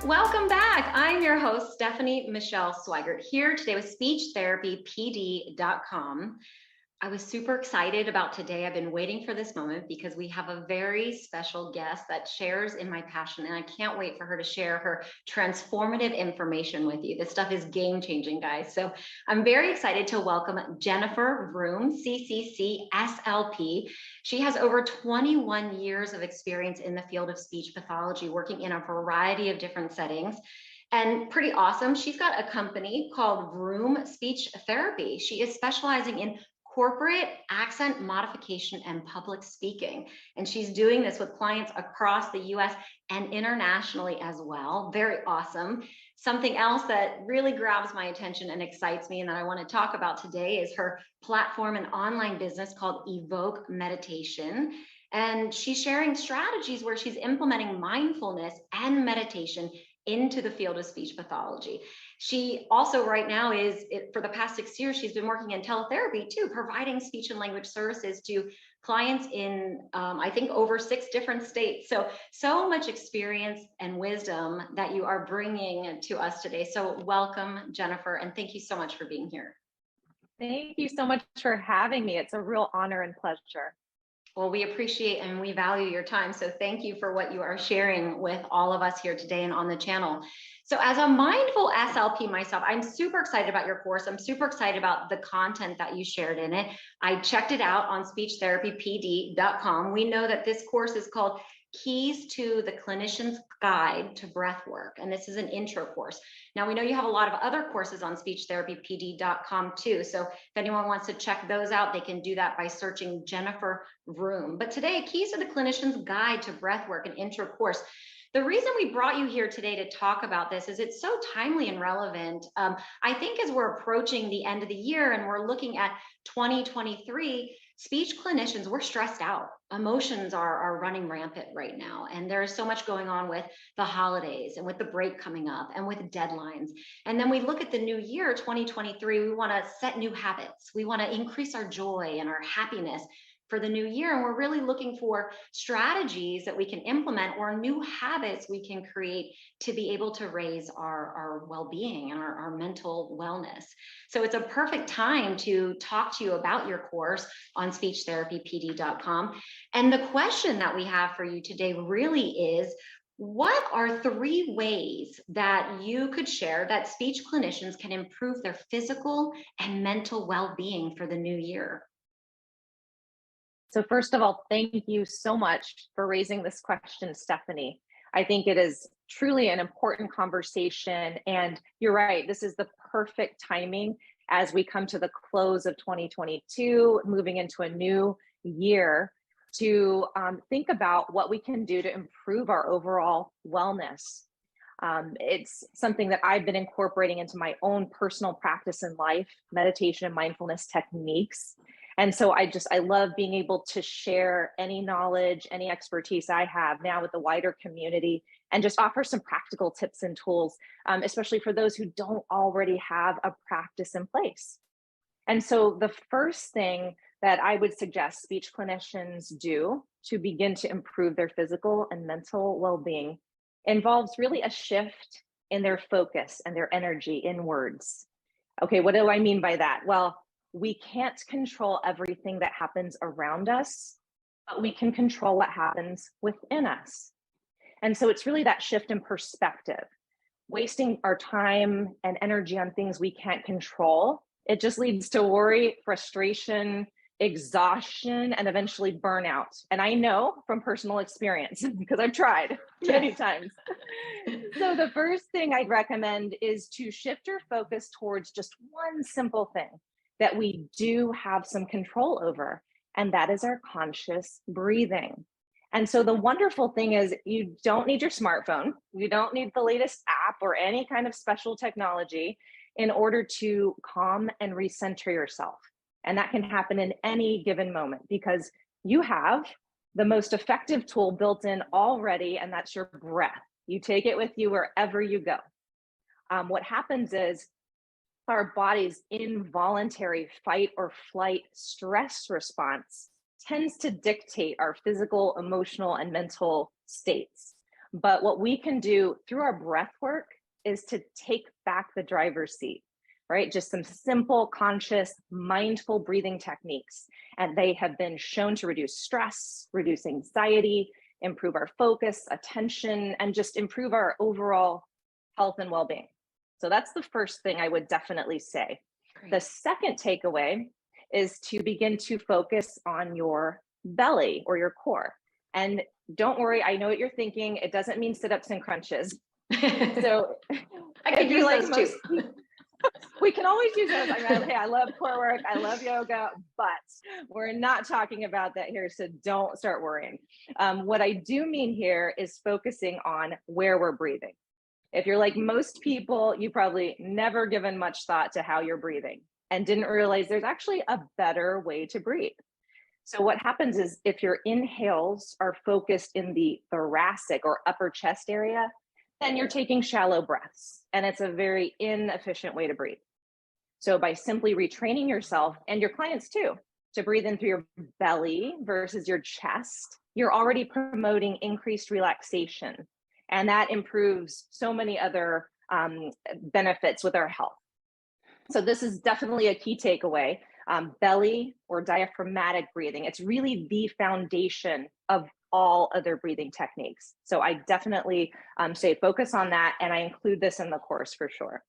Welcome back. I'm your host, Stephanie Michelle Swigert, here today with SpeechTherapyPD.com. I was super excited about today. I've been waiting for this moment because we have a very special guest that shares in my passion, and I can't wait for her to share her transformative information with you. This stuff is game-changing, guys. So I'm very excited to welcome Jennifer Vroom, CCC SLP. She has over 21 years of experience in the field of speech pathology, working in a variety of different settings. And pretty awesome, she's got a company called Vroom Speech Therapy. She is specializing in corporate accent modification and public speaking. And she's doing this with clients across the US and internationally as well. Very awesome. Something else that really grabs my attention and excites me and that I want to talk about today is her platform and online business called Evoke Meditation. And she's sharing strategies where she's implementing mindfulness and meditation into the field of speech pathology. She also right now for the past 6 years, she's been working in teletherapy too, providing speech and language services to clients in, I think, over 6 different states. So much experience and wisdom that you are bringing to us today. So welcome, Jennifer, and thank you so much for being here. Thank you so much for having me. It's a real honor and pleasure. Well, we appreciate and we value your time. So thank you for what you are sharing with all of us here today and on the channel. So as a mindful SLP myself, I'm super excited about your course. I'm super excited about the content that you shared in it. I checked it out on SpeechTherapyPD.com. We know that this course is called Keys to the Clinician's Guide to Breathwork. And this is an intro course. Now, we know you have a lot of other courses on SpeechTherapyPD.com too. So if anyone wants to check those out, they can do that by searching Jennifer Vroom. But today, Keys to the Clinician's Guide to Breathwork, an intro course. The reason we brought you here today to talk about this is it's so timely and relevant. I think as we're approaching the end of the year and we're looking at 2023, speech clinicians, we're stressed out. Emotions are running rampant right now. And there is so much going on with the holidays and with the break coming up and with deadlines. And then we look at the new year, 2023, we want to set new habits. We want to increase our joy and our happiness for the new year. And we're really looking for strategies that we can implement or new habits we can create to be able to raise our well-being and our mental wellness. So it's a perfect time to talk to you about your course on SpeechTherapyPD.com. And the question that we have for you today really is, what are 3 ways that you could share that speech clinicians can improve their physical and mental well-being for the new year? So first of all, thank you so much for raising this question, Stephanie. I think it is truly an important conversation. And you're right, this is the perfect timing as we come to the close of 2022, moving into a new year, to think about what we can do to improve our overall wellness. It's something that I've been incorporating into my own personal practice in life, meditation and mindfulness techniques. And so I love being able to share any knowledge, any expertise I have now with the wider community and just offer some practical tips and tools, especially for those who don't already have a practice in place. And so the first thing that I would suggest speech clinicians do to begin to improve their physical and mental well-being involves really a shift in their focus and their energy inwards. Okay, what do I mean by that? Well, we can't control everything that happens around us, but we can control what happens within us. And so it's really that shift in perspective. Wasting our time and energy on things we can't control, it just leads to worry, frustration, exhaustion, and eventually burnout. And I know from personal experience because I've tried many times. So the first thing I'd recommend is to shift your focus towards just one simple thing that we do have some control over, and that is our conscious breathing. And so the wonderful thing is you don't need your smartphone, you don't need the latest app or any kind of special technology in order to calm and recenter yourself. And that can happen in any given moment because you have the most effective tool built in already, and that's your breath. You take it with you wherever you go. What happens is our body's involuntary fight or flight stress response tends to dictate our physical, emotional, and mental states. But what we can do through our breath work is to take back the driver's seat, right? Just some simple, conscious, mindful breathing techniques. And they have been shown to reduce stress, reduce anxiety, improve our focus, attention, and just improve our overall health and well-being. So that's the first thing I would definitely say. Great. The second takeaway is to begin to focus on your belly or your core. And don't worry, I know what you're thinking. It doesn't mean sit-ups and crunches. So I could use those too. We can always use those. Hey, I love core work, I love yoga, but we're not talking about that here, so don't start worrying. What I do mean here is focusing on where we're breathing. If you're like most people, you probably never given much thought to how you're breathing and didn't realize there's actually a better way to breathe. So what happens is if your inhales are focused in the thoracic or upper chest area, then you're taking shallow breaths, and it's a very inefficient way to breathe. So by simply retraining yourself and your clients too, to breathe in through your belly versus your chest, you're already promoting increased relaxation. And that improves so many other benefits with our health. So this is definitely a key takeaway. Belly or diaphragmatic breathing, it's really the foundation of all other breathing techniques. So I definitely say focus on that, and I include this in the course for sure.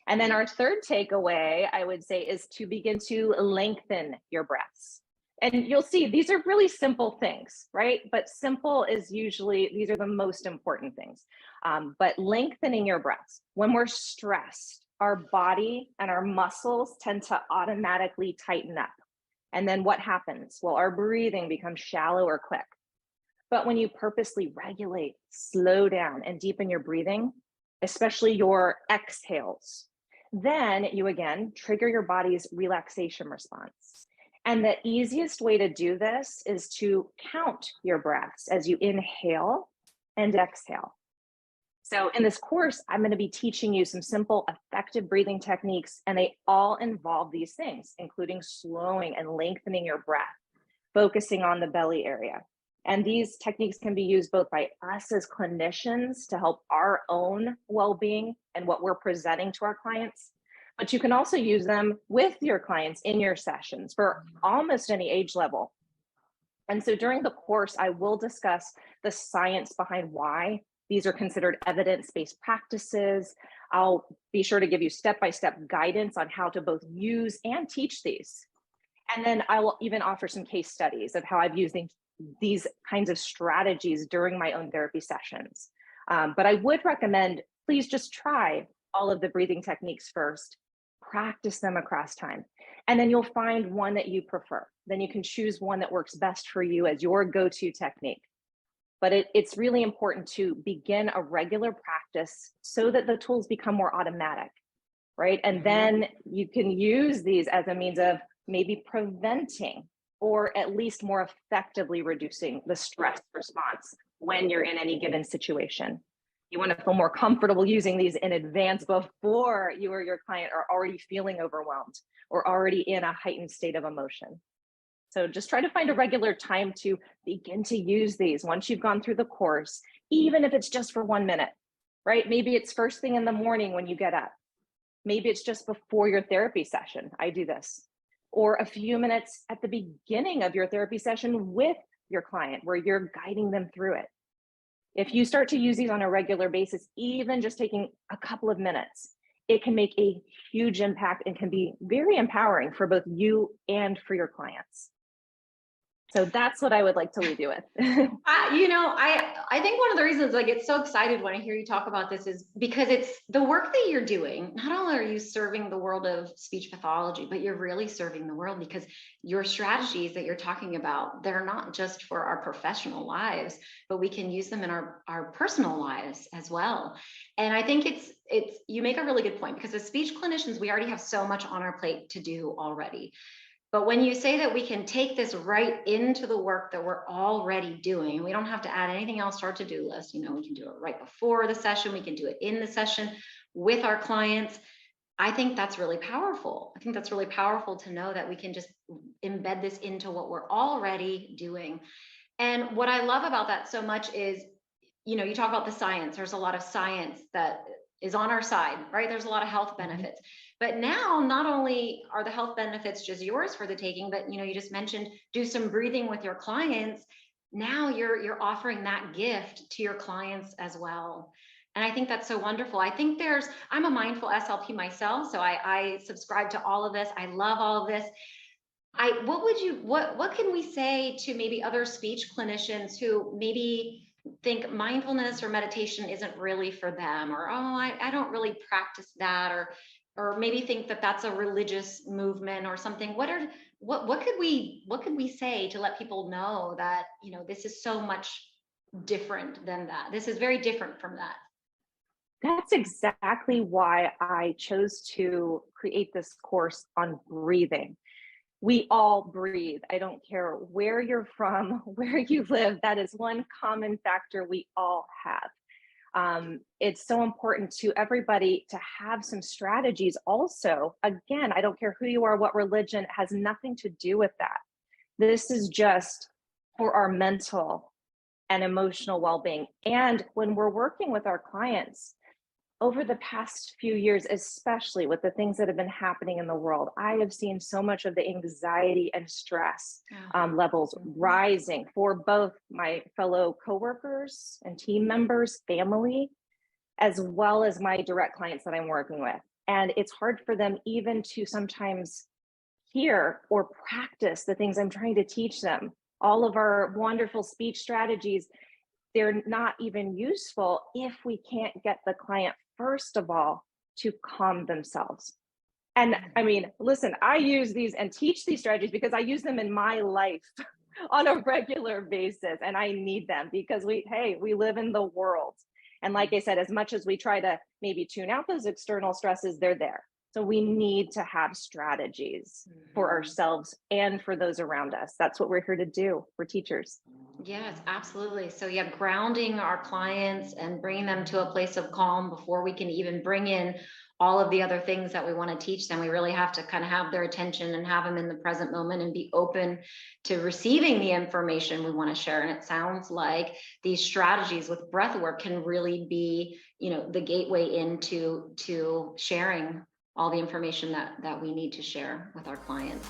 And then our third takeaway, I would say, is to begin to lengthen your breaths. And you'll see these are really simple things, right? But simple is usually, these are the most important things. But lengthening your breaths. When we're stressed, our body and our muscles tend to automatically tighten up. And then what happens? Well, our breathing becomes shallow or quick. But when you purposely regulate, slow down, and deepen your breathing, especially your exhales, then you again trigger your body's relaxation response. And the easiest way to do this is to count your breaths as you inhale and exhale. So in this course, I'm going to be teaching you some simple, effective breathing techniques, and they all involve these things, including slowing and lengthening your breath, focusing on the belly area. And these techniques can be used both by us as clinicians to help our own well-being and what we're presenting to our clients, but you can also use them with your clients in your sessions for almost any age level. And so during the course, I will discuss the science behind why these are considered evidence-based practices. I'll be sure to give you step-by-step guidance on how to both use and teach these. And then I will even offer some case studies of how I've used these kinds of strategies during my own therapy sessions. But I would recommend, please just try all of the breathing techniques first, practice them across time, and then you'll find one that you prefer. Then you can choose one that works best for you as your go-to technique. But it's really important to begin a regular practice so that the tools become more automatic, right? And then you can use these as a means of maybe preventing or at least more effectively reducing the stress response when you're in any given situation. You want to feel more comfortable using these in advance before you or your client are already feeling overwhelmed or already in a heightened state of emotion. So just try to find a regular time to begin to use these once you've gone through the course, even if it's just for 1 minute, right? Maybe it's first thing in the morning when you get up. Maybe it's just before your therapy session. I do this. Or a few minutes at the beginning of your therapy session with your client where you're guiding them through it. If you start to use these on a regular basis, even just taking a couple of minutes, it can make a huge impact and can be very empowering for both you and for your clients. So that's what I would like to leave you with. I think one of the reasons I get so excited when I hear you talk about this is because it's the work that you're doing. Not only are you serving the world of speech pathology, but you're really serving the world because your strategies that you're talking about, they're not just for our professional lives, but we can use them in our personal lives as well. And I think it's you make a really good point because as speech clinicians, we already have so much on our plate to do already. But when you say that we can take this right into the work that we're already doing, we don't have to add anything else to our to-do list. We can do it right before the session. We can do it in the session with our clients. I think that's really powerful. I think that's really powerful to know that we can just embed this into what we're already doing. And what I love about that so much is you talk about the science. There's a lot of science that is on our side, right? There's a lot of health benefits. But now not only are the health benefits just yours for the taking, but you just mentioned do some breathing with your clients. Now you're offering that gift to your clients as well. And I think that's so wonderful. I think I'm a mindful SLP myself, so I subscribe to all of this. I love all of this. What can we say to maybe other speech clinicians who maybe think mindfulness or meditation isn't really for them, or I don't really practice that, or maybe think that that's a religious movement or something? What could we say to let people know that this is so much different than that? This is very different from that. That's exactly why I chose to create this course on breathing. We all breathe. I don't care where you're from, where you live. That is one common factor we all have. It's so important to everybody to have some strategies also. Again, I don't care who you are, what religion, it has nothing to do with that. This is just for our mental and emotional well-being. And when we're working with our clients, over the past few years, especially with the things that have been happening in the world, I have seen so much of the anxiety and stress levels rising for both my fellow coworkers and team members, family, as well as my direct clients that I'm working with. And it's hard for them even to sometimes hear or practice the things I'm trying to teach them. All of our wonderful speech strategies, they're not even useful if we can't get the client, first of all, to calm themselves. And I mean, listen, I use these and teach these strategies because I use them in my life on a regular basis, and I need them because we live in the world. And like I said, as much as we try to maybe tune out those external stresses, they're there. So we need to have strategies for ourselves and for those around us. That's what we're here to do. We're teachers. Yes, absolutely. So yeah, grounding our clients and bringing them to a place of calm before we can even bring in all of the other things that we want to teach them. We really have to kind of have their attention and have them in the present moment and be open to receiving the information we want to share. And it sounds like these strategies with breath work can really be, the gateway into sharing all the information that we need to share with our clients.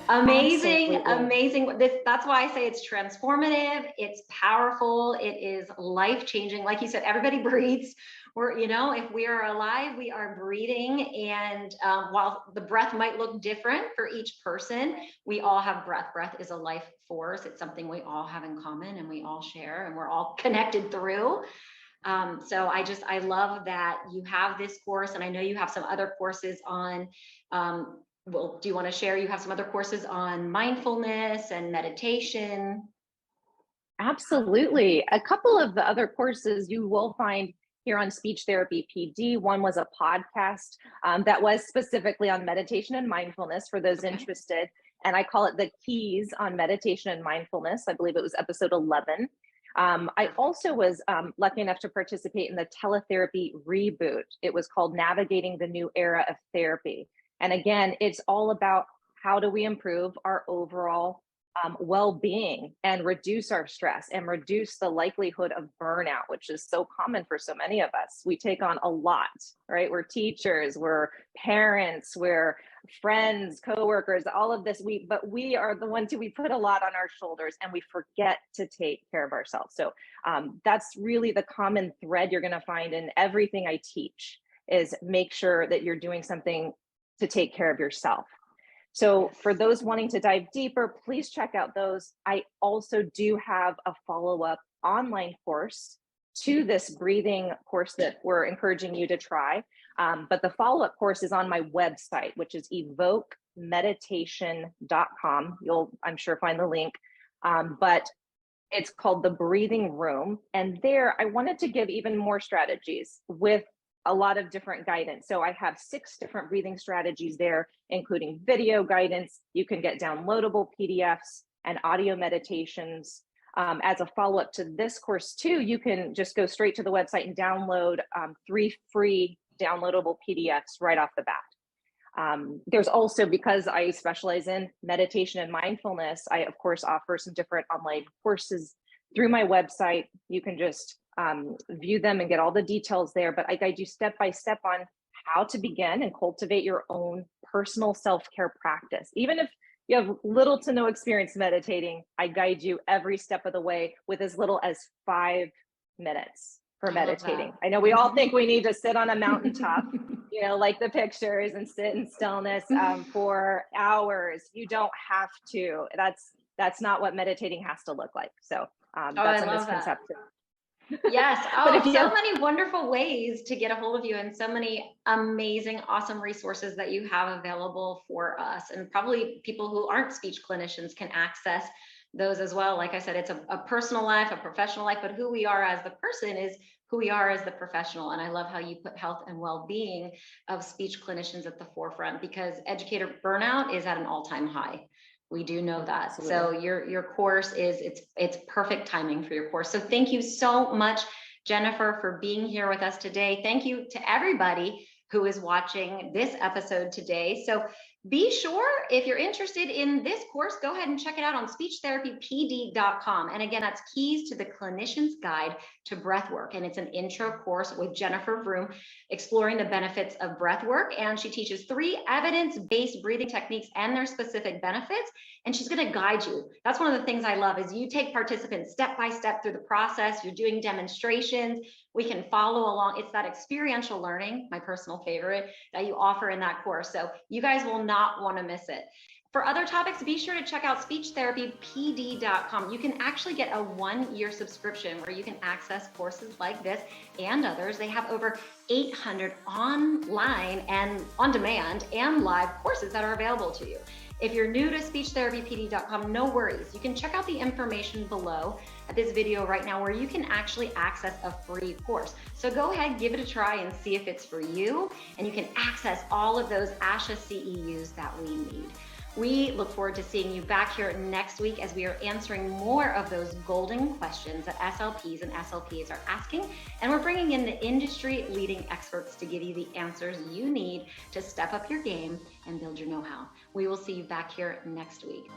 Amazing. Absolutely. Amazing. That's why I say it's transformative. It's powerful. It is life-changing. Like you said, everybody breathes. If we are alive, we are breathing. And while the breath might look different for each person, we all have breath. Breath is a life force. It's something we all have in common and we all share and we're all connected through. So I love that you have this course, and I know you have some other courses on, do you want to share? You have some other courses on mindfulness and meditation. Absolutely. A couple of the other courses you will find here on Speech Therapy PD. One was a podcast that was specifically on meditation and mindfulness for those interested. And I call it the Keys on Meditation and Mindfulness. I believe it was episode 11. I also was lucky enough to participate in the teletherapy reboot. It was called Navigating the New Era of Therapy. And again, it's all about how do we improve our overall well-being and reduce our stress and reduce the likelihood of burnout, which is so common for so many of us. We take on a lot, right? We're teachers, we're parents, we're friends, coworkers, all of this. But we are the ones we put a lot on our shoulders and we forget to take care of ourselves. So that's really the common thread you're going to find in everything I teach is make sure that you're doing something to take care of yourself. So for those wanting to dive deeper, please check out those. I also do have a follow-up online course to this breathing course that we're encouraging you to try. But the follow-up course is on my website, which is evokemeditation.com. You'll, I'm sure, find the link. But it's called The Breathing Room. And there, I wanted to give even more strategies with a lot of different guidance. So I have 6 different breathing strategies there, including video guidance. You can get downloadable PDFs and audio meditations. As a follow-up to this course too, you can just go straight to the website and download 3 free downloadable PDFs right off the bat. There's also, because I specialize in meditation and mindfulness, I of course offer some different online courses through my website. You can just view them and get all the details there, but I guide you step by step on how to begin and cultivate your own personal self-care practice. Even if you have little to no experience meditating, I guide you every step of the way with as little as 5 minutes for meditating. I know we all think we need to sit on a mountaintop, like the pictures, and sit in stillness for hours. You don't have to. That's not what meditating has to look like. So that's a misconception. Yes. Oh, so many wonderful ways to get a hold of you, and so many amazing, awesome resources that you have available for us. And probably people who aren't speech clinicians can access those as well. Like I said, it's a personal life, a professional life, but who we are as the person is who we are as the professional. And I love how you put health and well-being of speech clinicians at the forefront, because educator burnout is at an all-time high. We do know that. Absolutely. So your course it's perfect timing for your course. So thank you so much, Jennifer, for being here with us today. Thank you to everybody who is watching this episode today. So be sure, if you're interested in this course, go ahead and check it out on speechtherapypd.com. And again, that's Keys to the Clinician's Guide to Breathwork. And it's an intro course with Jennifer Vroom, exploring the benefits of breathwork. And she teaches 3 evidence-based breathing techniques and their specific benefits. And she's going to guide you. That's one of the things I love, is you take participants step by step through the process. You're doing demonstrations. We can follow along. It's that experiential learning, my personal favorite, that you offer in that course. So you guys will not want to miss it. For other topics, be sure to check out speechtherapypd.com. You can actually get a 1-year subscription where you can access courses like this and others. They have over 800 online and on demand and live courses that are available to you. If you're new to speechtherapypd.com, no worries. You can check out the information below at this video right now, where you can actually access a free course. So go ahead, give it a try and see if it's for you. And you can access all of those ASHA CEUs that we need. We look forward to seeing you back here next week as we are answering more of those golden questions that SLPs and SLPs are asking. And we're bringing in the industry leading experts to give you the answers you need to step up your game and build your know-how. We will see you back here next week.